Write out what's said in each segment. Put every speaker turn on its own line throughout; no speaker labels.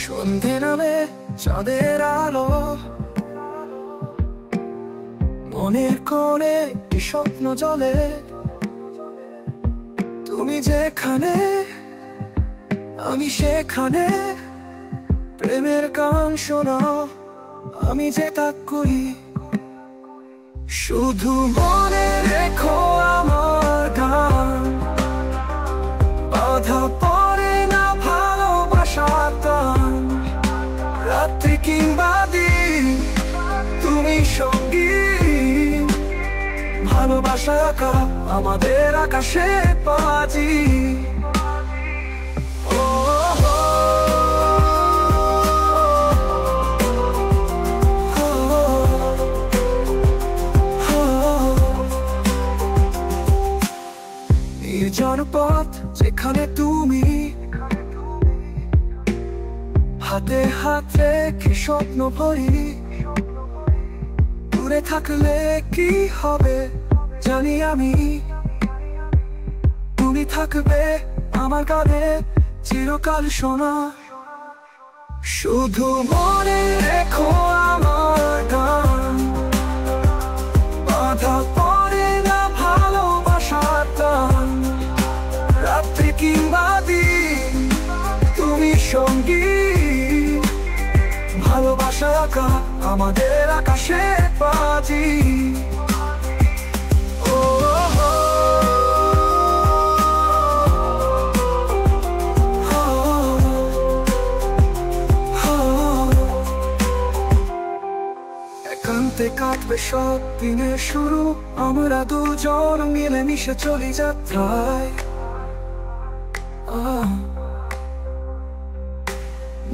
সন্ধে নামে চাঁদের আলো, মনের কোণে একটি স্বপ্ন জ্বলে। তুমি যেখানে আমি সেখানে, প্রেমের গান শোনাও আমি যে তাক করি। শুধু মনে রেখো আমার গান, বাধা পড়ে না ভালোবাসার টান। রাত্রি কিংবা দিন তুমি সঙ্গী, ভালোবাসা আঁকা আমাদের আকাশে বাজি। জনপথ যেখানে তুমি হাতে হাত রেখে স্বপ্ন ভরি। দূরে থাকলে কি হবে জানি আমি, তুমি থাকবে আমার কাঁধে চিরকাল শোনা। শুধু মনে রেখো আমার গান, বাধা পড়ে না ভালোবাসার টান। রাত্রি কিংবা দিন তুমি সঙ্গী, ভালোবাসা আঁকা আমাদের আকাশে বাজি। একান্তে কাটবে সব দিনের শুরু, আমরা দুজন মিলে মিশে চলি যাত্রায়।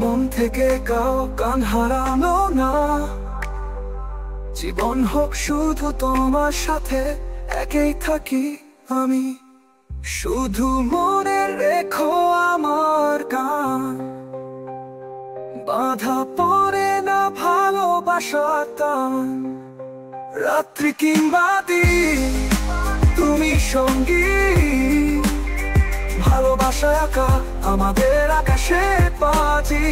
মন থেকে গাও গান হারানো না, জীবন হোক শুধু তোমার সাথে, একেই থাকি আমি। শুধু মনে রেখো আমার গান, বাধা পড়ে না ভালোবাসার টান। রাত্রি কিংবা দিন তুমি সঙ্গী, ভালোবাসা আঁকা আমাদের আকাশে বাজি।